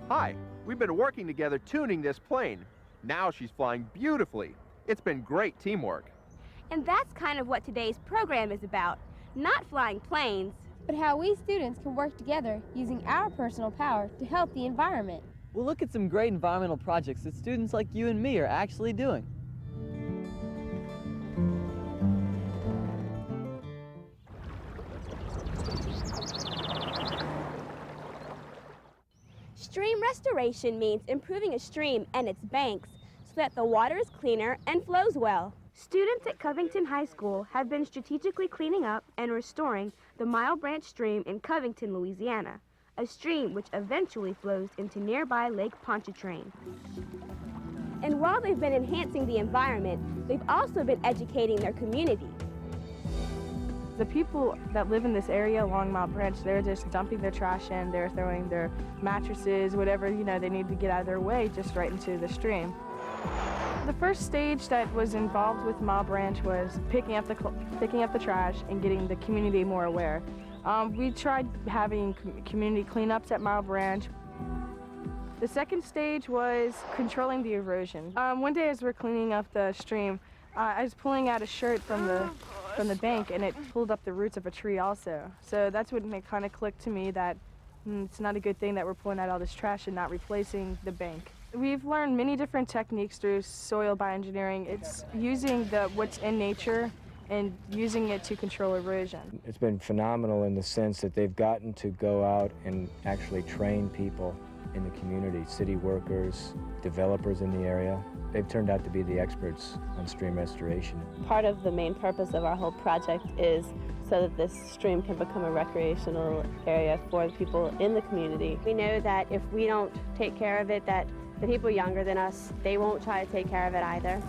Hi, we've been working together tuning this plane. Now she's flying beautifully. It's been great teamwork. And that's kind of what today's program is about. Not flying planes, but how we students can work together using our personal power to help the environment. We'll look at some great environmental projects that students like you and me are actually doing. Stream restoration means improving a stream and its banks so that the water is cleaner and flows well. Students at Covington High School have been strategically cleaning up and restoring the Mile Branch Stream in Covington, Louisiana, a stream which eventually flows into nearby Lake Pontchartrain. And while they've been enhancing the environment, they've also been educating their community. The people that live in this area along Mile Branch, they're just dumping their trash in, they're throwing their mattresses, whatever, they need to get out of their way, just right into the stream. The first stage that was involved with Mile Branch was picking up the trash and getting the community more aware. We tried having community cleanups at Mile Branch. The second stage was controlling the erosion. One day as we're cleaning up the stream, I was pulling out a shirt from the bank, and it pulled up the roots of a tree also. So that's when it kind of clicked to me that it's not a good thing that we're pulling out all this trash and not replacing the bank. We've learned many different techniques through soil bioengineering. It's using what's in nature and using it to control erosion. It's been phenomenal in the sense that they've gotten to go out and actually train people in the community, city workers, developers in the area. They've turned out to be the experts on stream restoration. Part of the main purpose of our whole project is so that this stream can become a recreational area for the people in the community. We know that if we don't take care of it, that the people younger than us, they won't try to take care of it either.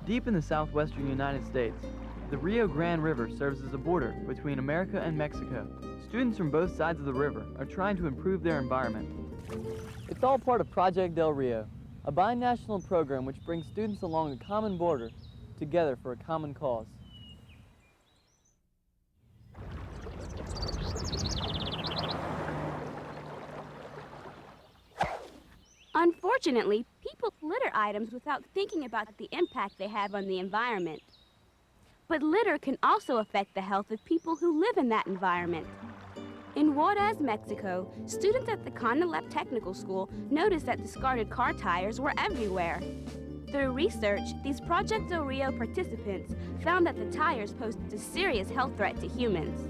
Deep in the southwestern United States, the Rio Grande River serves as a border between America and Mexico. Students from both sides of the river are trying to improve their environment. It's all part of Project Del Rio, a binational program which brings students along a common border together for a common cause. Unfortunately, people litter items without thinking about the impact they have on the environment. But litter can also affect the health of people who live in that environment. In Juarez, Mexico, students at the Conalep Technical School noticed that discarded car tires were everywhere. Through research, these Project Del Rio participants found that the tires posed a serious health threat to humans.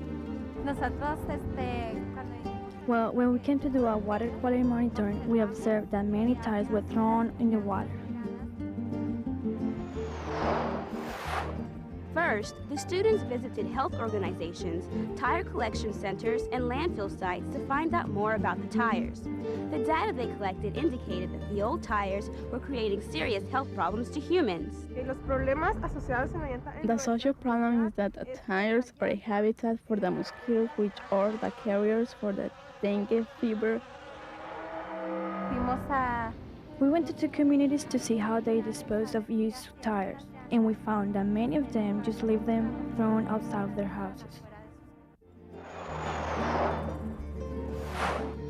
Well, when we came to do our water quality monitoring, we observed that many tires were thrown in the water. First, the students visited health organizations, tire collection centers, and landfill sites to find out more about the tires. The data they collected indicated that the old tires were creating serious health problems to humans. The social problem is that the tires are a habitat for the mosquitoes, which are the carriers for the dengue fever. We went to two communities to see how they dispose of used tires, and we found that many of them just leave them thrown outside of their houses.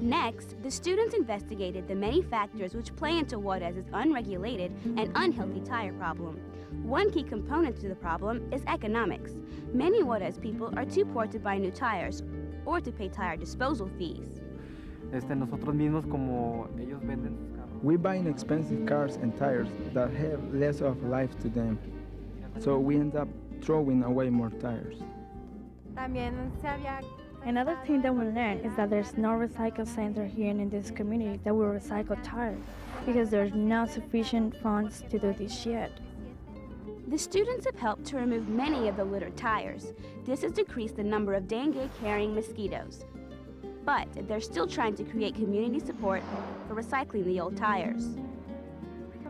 Next, the students investigated the many factors which play into Juarez's unregulated and unhealthy tire problem. One key component to the problem is economics. Many Juarez people are too poor to buy new tires or to pay tire disposal fees. We buy inexpensive cars and tires that have less of life to them, so we end up throwing away more tires. Another thing that we learned is that there's no recycle center here in this community that will recycle tires, because there's not sufficient funds to do this yet. The students have helped to remove many of the littered tires. This has decreased the number of dengue-carrying mosquitoes. But they're still trying to create community support for recycling the old tires.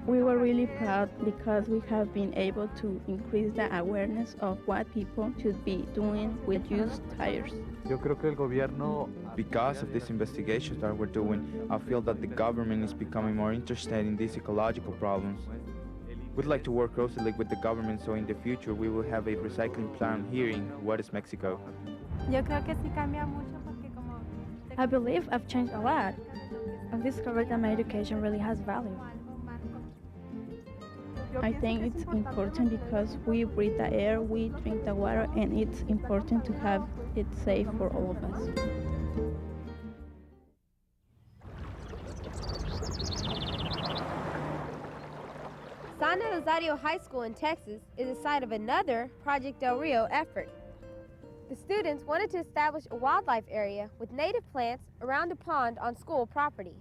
We were really proud because we have been able to increase the awareness of what people should be doing with used tires. Because of this investigation that we're doing, I feel that the government is becoming more interested in these ecological problems. We'd like to work closely with the government so in the future we will have a recycling plant here in Juarez, Mexico. I believe I've changed a lot. I've discovered that my education really has value. I think it's important because we breathe the air, we drink the water, and it's important to have it safe for all of us. San Elizario High School in Texas is the site of another Project Del Rio effort. The students wanted to establish a wildlife area with native plants around a pond on school property.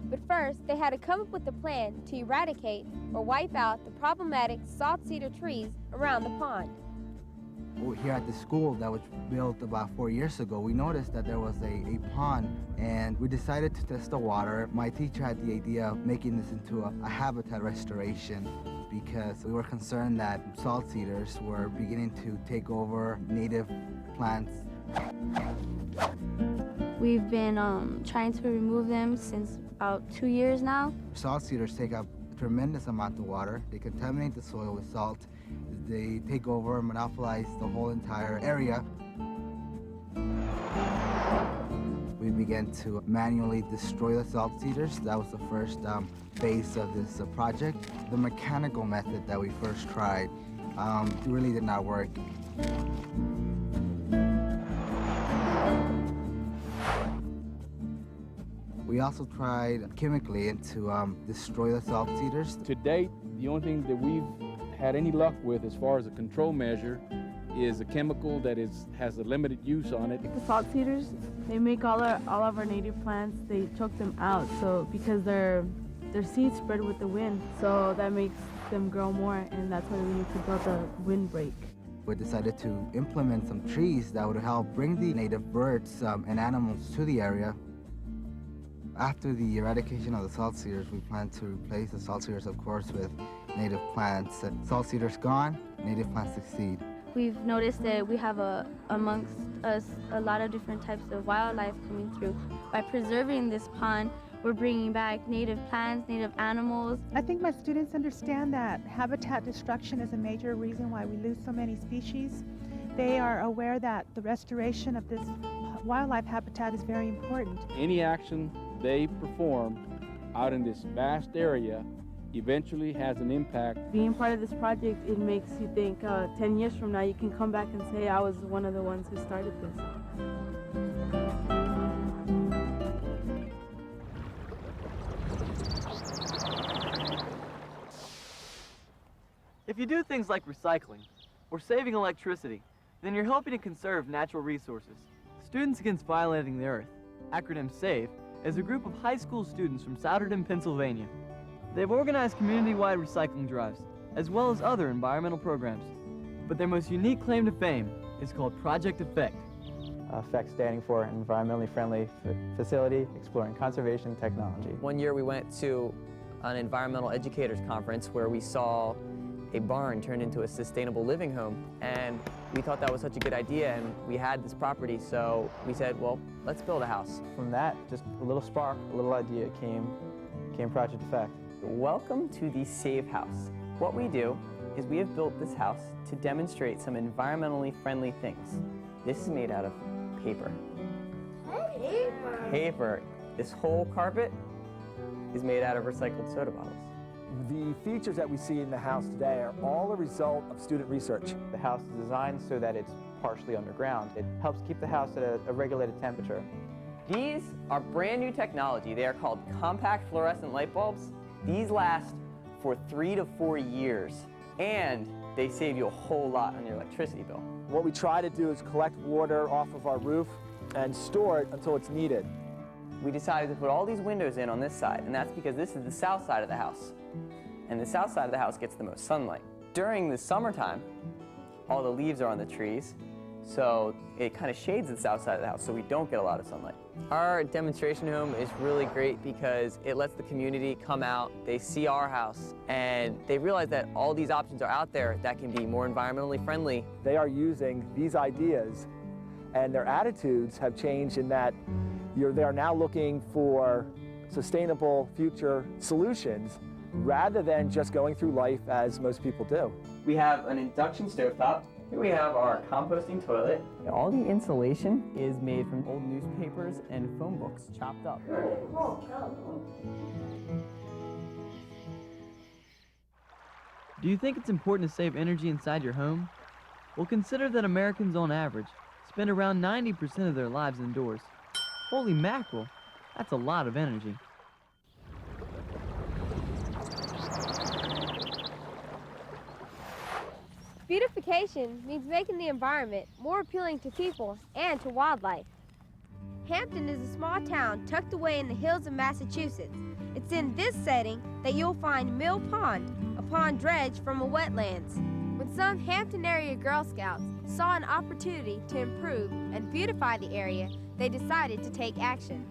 But first, they had to come up with a plan to eradicate or wipe out the problematic salt cedar trees around the pond. Here at the school that was built about 4 years ago, we noticed that there was a pond, and we decided to test the water. My teacher had the idea of making this into a habitat restoration because we were concerned that salt cedars were beginning to take over native plants. We've been trying to remove them since about 2 years now. Salt cedars take up a tremendous amount of water. They contaminate the soil with salt. They take over and monopolize the whole entire area. We began to manually destroy the salt cedars. That was the first phase of this project. The mechanical method that we first tried really did not work. We also tried chemically to destroy the salt cedars. To date, the only thing that we've had any luck with as far as a control measure is a chemical that has a limited use on it. The salt cedars, they make all of our native plants, they choke them out, so because their seeds spread with the wind, so that makes them grow more, and that's why we need to build a windbreak. We decided to implement some trees that would help bring the native birds and animals to the area. After the eradication of the salt cedars, we plan to replace the salt cedars, of course, with native plants. Salt cedars gone, native plants succeed. We've noticed that we have amongst us a lot of different types of wildlife coming through. By preserving this pond, we're bringing back native plants, native animals. I think my students understand that habitat destruction is a major reason why we lose so many species. They are aware that the restoration of this wildlife habitat is very important. Any action they perform out in this vast area eventually has an impact. Being part of this project, it makes you think 10 years from now you can come back and say, I was one of the ones who started this. If you do things like recycling or saving electricity, then you're helping to conserve natural resources. Students Against Violating the Earth, acronym SAVE, is a group of high school students from Souderton, Pennsylvania. They've organized community-wide recycling drives, as well as other environmental programs. But their most unique claim to fame is called Project Effect. Effect standing for Environmentally Friendly Facility Exploring Conservation Technology. One year we went to an environmental educators conference where we saw a barn turned into a sustainable living home, and we thought that was such a good idea, and we had this property, so we said, well, let's build a house. From that, just a little spark, a little idea came Project Effect. Welcome to the Save House. What we do is we have built this house to demonstrate some environmentally friendly things. This is made out of paper. Paper. This whole carpet is made out of recycled soda bottles. The features that we see in the house today are all a result of student research. The house is designed so that it's partially underground. It helps keep the house at a regulated temperature. These are brand new technology. They are called compact fluorescent light bulbs. These last for 3 to 4 years, and they save you a whole lot on your electricity bill. What we try to do is collect water off of our roof and store it until it's needed. We decided to put all these windows in on this side, and that's because this is the south side of the house. And the south side of the house gets the most sunlight. During the summertime, all the leaves are on the trees, so it kind of shades the south side of the house, so we don't get a lot of sunlight. Our demonstration home is really great because it lets the community come out, they see our house, and they realize that all these options are out there that can be more environmentally friendly. They are using these ideas, and their attitudes have changed in that they are now looking for sustainable future solutions rather than just going through life as most people do. We have an induction stovetop. Here we have our composting toilet. All the insulation is made from old newspapers and phone books chopped up. Do you think it's important to save energy inside your home? Well, consider that Americans on average spend around 90% of their lives indoors. Holy mackerel, that's a lot of energy. Beautification means making the environment more appealing to people and to wildlife. Hampton is a small town tucked away in the hills of Massachusetts. It's in this setting that you'll find Mill Pond, a pond dredged from a wetlands. When some Hampton area Girl Scouts saw an opportunity to improve and beautify the area, they decided to take action.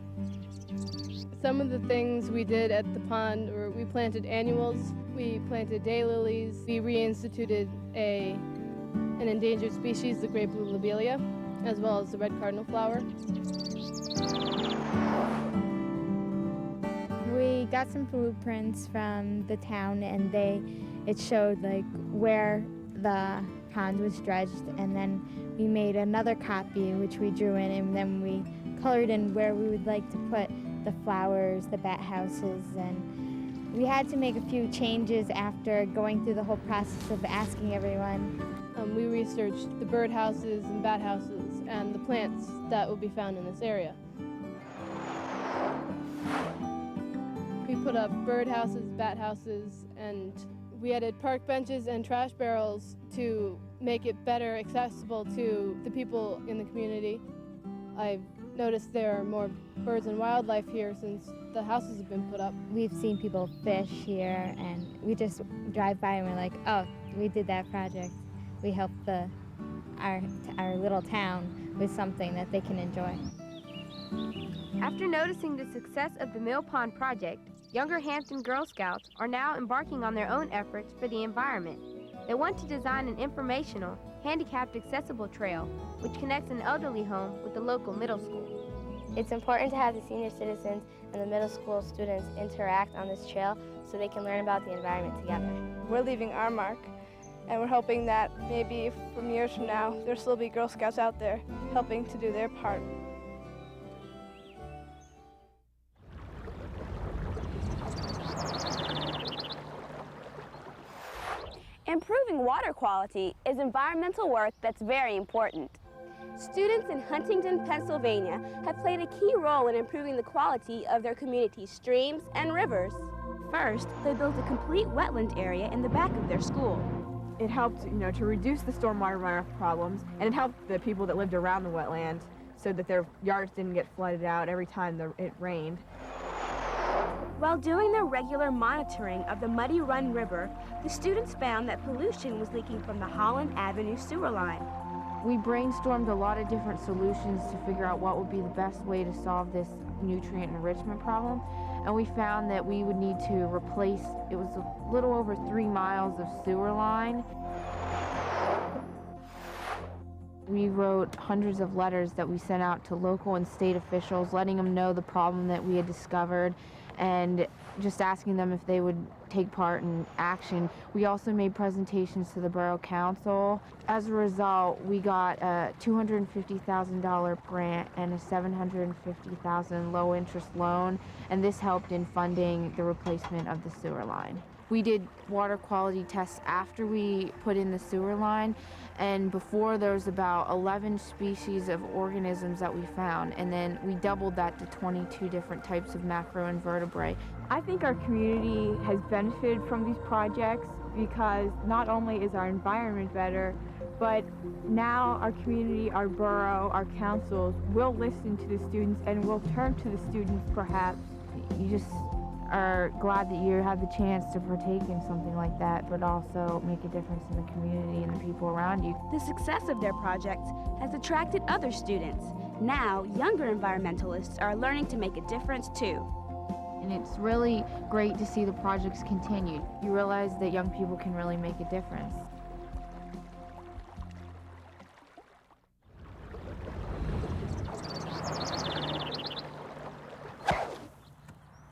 Some of the things we did at the pond were we planted annuals, we planted daylilies, we reinstituted an endangered species, the great blue lobelia, as well as the red cardinal flower. We got some blueprints from the town, and it showed like where the pond was dredged, and then we made another copy which we drew in, and then we colored in where we would like to put the flowers, the bat houses, and we had to make a few changes after going through the whole process of asking everyone. We researched the bird houses and bat houses and the plants that would be found in this area. We put up bird houses, bat houses, and we added park benches and trash barrels to make it better accessible to the people in the community. I've noticed there are more birds and wildlife here since the houses have been put up. We've seen people fish here, and we just drive by and we're like, oh, we did that project. We helped our little town with something that they can enjoy. After noticing the success of the Mill Pond project, younger Hampton Girl Scouts are now embarking on their own efforts for the environment. They want to design an informational, handicapped accessible trail which connects an elderly home with the local middle school. It's important to have the senior citizens and the middle school students interact on this trail so they can learn about the environment together. We're leaving our mark, and we're hoping that maybe from years from now, there'll still be Girl Scouts out there helping to do their part. Improving water quality is environmental work that's very important. Students in Huntingdon, Pennsylvania have played a key role in improving the quality of their community's streams and rivers. First, they built a complete wetland area in the back of their school. It helped, to reduce the stormwater runoff problems, and it helped the people that lived around the wetland so that their yards didn't get flooded out every time it rained. While doing their regular monitoring of the Muddy Run River, the students found that pollution was leaking from the Holland Avenue sewer line. We brainstormed a lot of different solutions to figure out what would be the best way to solve this nutrient enrichment problem. And we found that we would need to replace, it was a little over 3 miles of sewer line. We wrote hundreds of letters that we sent out to local and state officials, letting them know the problem that we had discovered and just asking them if they would take part in action. We also made presentations to the Borough Council. As a result, we got a $250,000 grant and a $750,000 low-interest loan, and this helped in funding the replacement of the sewer line. We did water quality tests after we put in the sewer line, and before there was about 11 species of organisms that we found, and then we doubled that to 22 different types of macroinvertebrate. I think our community has benefited from these projects because not only is our environment better, but now our community, our borough, our councils will listen to the students and will turn to the students perhaps. You just are glad that you have the chance to partake in something like that, but also make a difference in the community and the people around you. The success of their projects has attracted other students. Now, younger environmentalists are learning to make a difference too. And it's really great to see the projects continue. You realize that young people can really make a difference.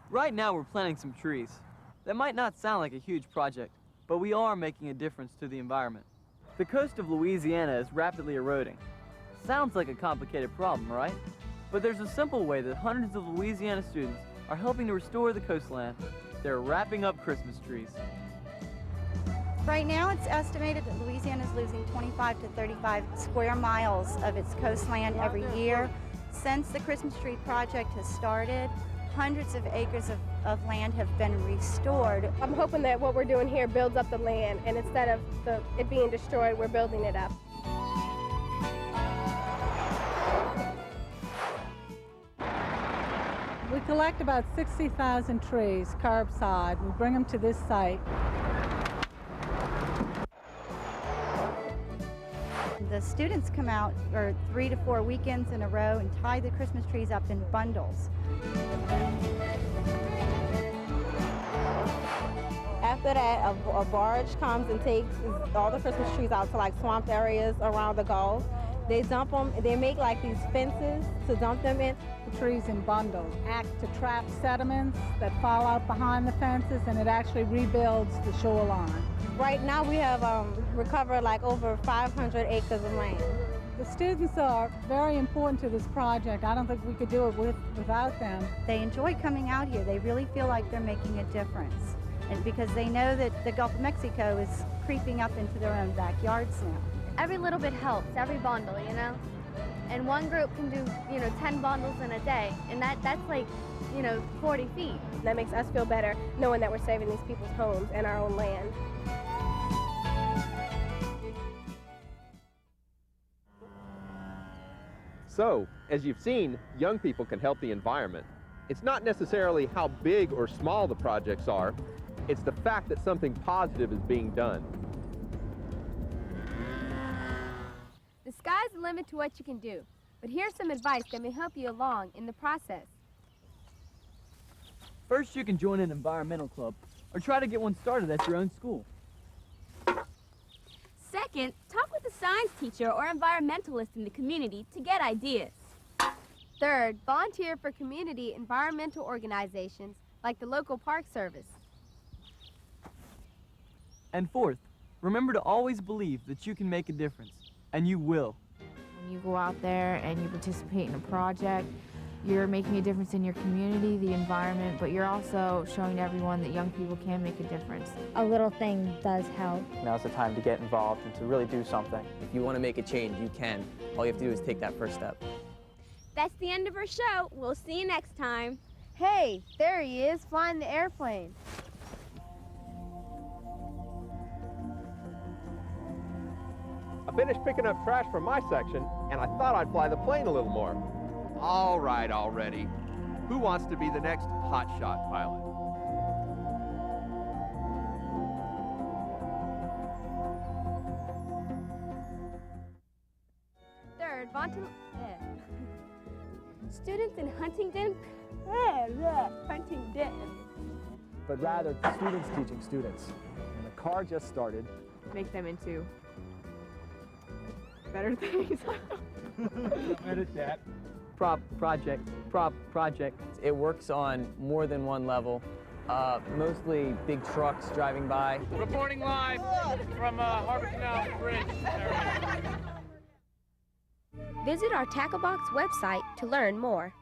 Right now we're planting some trees. That might not sound like a huge project, but we are making a difference to the environment. The coast of Louisiana is rapidly eroding. Sounds like a complicated problem, right? But there's a simple way that hundreds of Louisiana students are helping to restore the coastland. They're wrapping up Christmas trees. Right now, it's estimated that Louisiana is losing 25 to 35 square miles of its coastland every year. Since the Christmas tree project has started, hundreds of acres of land have been restored. I'm hoping that what we're doing here builds up the land, and instead of it being destroyed, we're building it up. We collect about 60,000 trees curbside. We bring them to this site. The students come out for 3 to 4 weekends in a row and tie the Christmas trees up in bundles. After that, a barge comes and takes all the Christmas trees out to like swamp areas around the Gulf. They dump them, they make like these fences to dump them in. The trees in bundles act to trap sediments that fall out behind the fences, and it actually rebuilds the shoreline. Right now we have recovered like over 500 acres of land. The students are very important to this project. I don't think we could do it without them. They enjoy coming out here. They really feel like they're making a difference. And because they know that the Gulf of Mexico is creeping up into their own backyards now. Every little bit helps, every bundle, you know? And one group can do, 10 bundles in a day, and that's like, 40 feet. That makes us feel better knowing that we're saving these people's homes and our own land. So, as you've seen, young people can help the environment. It's not necessarily how big or small the projects are, it's the fact that something positive is being done. The sky's the limit to what you can do, but here's some advice that may help you along in the process. First, you can join an environmental club or try to get one started at your own school. Second, talk with a science teacher or environmentalist in the community to get ideas. Third, volunteer for community environmental organizations like the local park service. And fourth, remember to always believe that you can make a difference, and you will. When you go out there and you participate in a project, you're making a difference in your community, the environment, but you're also showing everyone that young people can make a difference. A little thing does help. Now's the time to get involved and to really do something. If you want to make a change, you can. All you have to do is take that first step. That's the end of our show. We'll see you next time. Hey, there he is, flying the airplane. I finished picking up trash from my section, and I thought I'd fly the plane a little more. All right, already. Who wants to be the next hotshot pilot? Third, students in Huntingdon, But rather, students teaching students. And the car just started. Make them into better things. Edit that. Project. It works on more than one level. Mostly big trucks driving by. Reporting live from Harbor Canal Bridge area. Visit our Tacklebox website to learn more.